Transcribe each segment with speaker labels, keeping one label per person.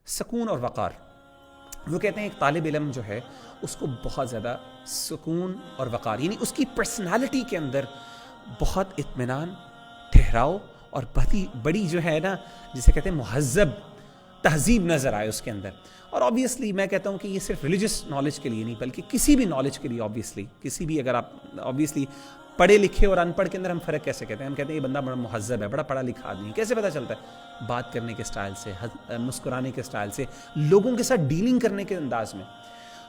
Speaker 1: سکون اور وقار. وہ کہتے ہیں ایک طالب علم جو ہے اس کو بہت زیادہ سکون اور وقار، یعنی اس کی پرسنالٹی کے اندر بہت اطمینان، ٹھہراؤ اور بڑی جو ہے نا جسے کہتے ہیں مہذب تہذیب نظر آئے اس کے اندر. اور آبویسلی میں کہتا ہوں کہ یہ صرف ریلیجس نالج کے لیے نہیں بلکہ کسی بھی نالج کے لیے، آبویسلی کسی بھی، اگر آپ آبویسلی پڑھے لکھے اور ان پڑھ کے اندر ہم فرق کیسے کہتے ہیں؟ ہم کہتے ہیں یہ بندہ بڑا مہذب ہے، بڑا پڑھا لکھا آدمی ہے. کیسے پتہ چلتا ہے؟ بات کرنے کے سٹائل سے، مسکرانے کے سٹائل سے، لوگوں کے ساتھ ڈیلنگ کرنے کے انداز میں.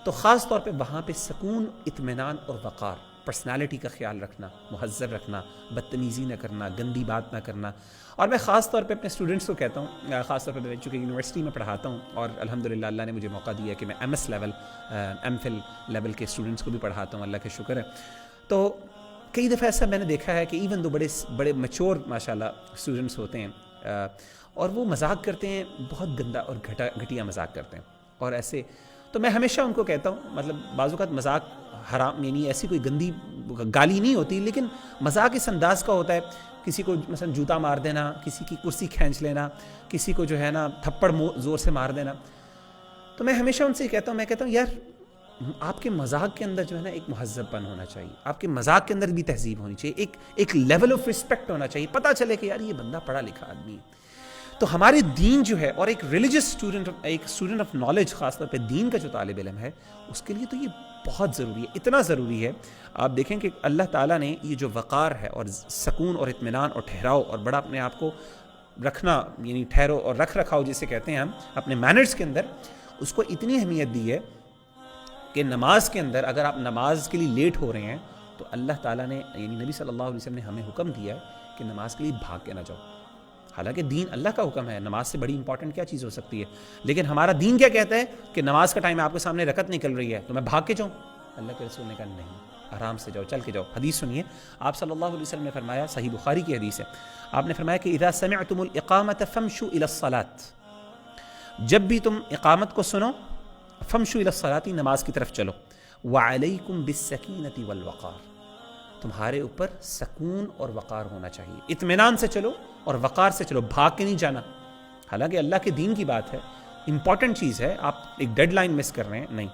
Speaker 1: تو خاص طور پہ وہاں پہ سکون، اطمینان اور وقار، پرسنالٹی کا خیال رکھنا، مہذب رکھنا، بدتمیزی نہ کرنا، گندی بات نہ کرنا. اور میں خاص طور پہ اپنے اسٹوڈنٹس کو کہتا ہوں، خاص طور پہ میں چونکہ یونیورسٹی میں پڑھاتا ہوں اور الحمدللہ اللہ نے مجھے موقع دیا کہ میں M S level, M Phil level کے اسٹوڈنٹس کو بھی پڑھاتا ہوں، اللہ کا شکر ہے. تو کئی دفعہ ایسا میں نے دیکھا ہے کہ ایون دو بڑے میچور ماشاءاللہ اسٹوڈنٹس ہوتے ہیں اور وہ مذاق کرتے ہیں، بہت گندا اور گھٹیا مذاق کرتے ہیں. اور ایسے تو میں ہمیشہ ان کو کہتا ہوں، مطلب بعض اوقات مذاق حرام، یعنی ایسی کوئی گندی گالی نہیں ہوتی، لیکن مذاق اس انداز کا ہوتا ہے، کسی کو مثلا جوتا مار دینا، کسی کی کرسی کھینچ لینا، کسی کو جو ہے نا تھپڑ زور سے مار دینا. تو میں ہمیشہ ان سے کہتا ہوں یار آپ کے مذاق کے اندر جو ہے نا ایک مہذب پن ہونا چاہیے، آپ کے مذاق کے اندر بھی تہذیب ہونی چاہیے، ایک لیول آف رسپیکٹ ہونا چاہیے، پتہ چلے کہ یار یہ بندہ پڑھا لکھا آدمی ہے. تو ہمارے دین جو ہے، اور ایک ریلیجس اسٹوڈنٹ، ایک اسٹوڈنٹ آف نالج، خاص طور پہ دین کا جو طالب علم ہے، اس کے لیے تو یہ بہت ضروری ہے، اتنا ضروری ہے. آپ دیکھیں کہ اللہ تعالیٰ نے یہ جو وقار ہے اور سکون اور اطمینان اور ٹھہراؤ اور بڑا اپنے آپ کو رکھنا، یعنی ٹھہرو اور رکھ رکھاؤ جسے کہتے ہیں ہم اپنے مینرز کے اندر، اس کو اتنی اہمیت دی ہے کہ نماز کے اندر اگر آپ نماز کے لیے لیٹ ہو رہے ہیں تو اللہ تعالیٰ نے، یعنی نبی صلی اللہ علیہ وسلم نے ہمیں حکم دیا ہے کہ نماز کے لیے بھاگ کے نہ جاؤ. حالانکہ دین اللہ کا حکم ہے، نماز سے بڑی امپورٹنٹ کیا چیز ہو سکتی ہے، لیکن ہمارا دین کیا کہتا ہے کہ نماز کا ٹائم آپ کے سامنے رکعت نکل رہی ہے تو میں بھاگ کے جاؤں؟ اللہ کے رسول نے کہا نہیں، آرام سے جاؤ، چل کے جاؤ. حدیث سنیے، آپ صلی اللہ علیہ وسلم نے فرمایا، صحیح بخاری کی حدیث ہے، آپ نے فرمایا کہ اذا سمعتم الاقامۃ فامشوا الی الصلاۃ، جب بھی تم اقامت کو سنو، فامشوا الی الصلاۃ، نماز کی طرف چلو. وعلیکم بالسکینۃ والوقار، تمہارے اوپر سکون اور وقار ہونا چاہیے، اطمینان سے چلو اور وقار سے چلو، بھاگ کے نہیں جانا. حالانکہ اللہ کے دین کی بات ہے، امپورٹنٹ چیز ہے، آپ ایک ڈیڈ لائن مس کر رہے ہیں، نہیں.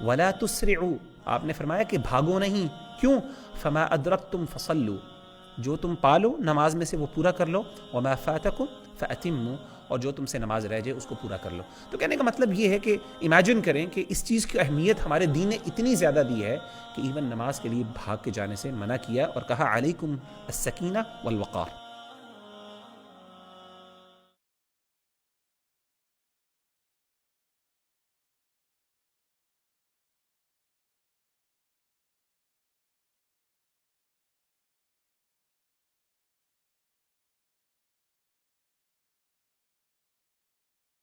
Speaker 1: ولا تسرعوا، آپ نے فرمایا کہ بھاگو نہیں، کیوں؟ فما ادرکتم فصلوا، جو تم پالو نماز میں سے وہ پورا کر لو، وما فاتکم فاتموا، اور جو تم سے نماز رہ جائے اس کو پورا کر لو. تو کہنے کا مطلب یہ ہے کہ امیجن کریں کہ اس چیز کی اہمیت ہمارے دین نے اتنی زیادہ دی ہے کہ ایون نماز کے لیے بھاگ کے جانے سے منع کیا اور کہا علیکم السکینہ والوقار.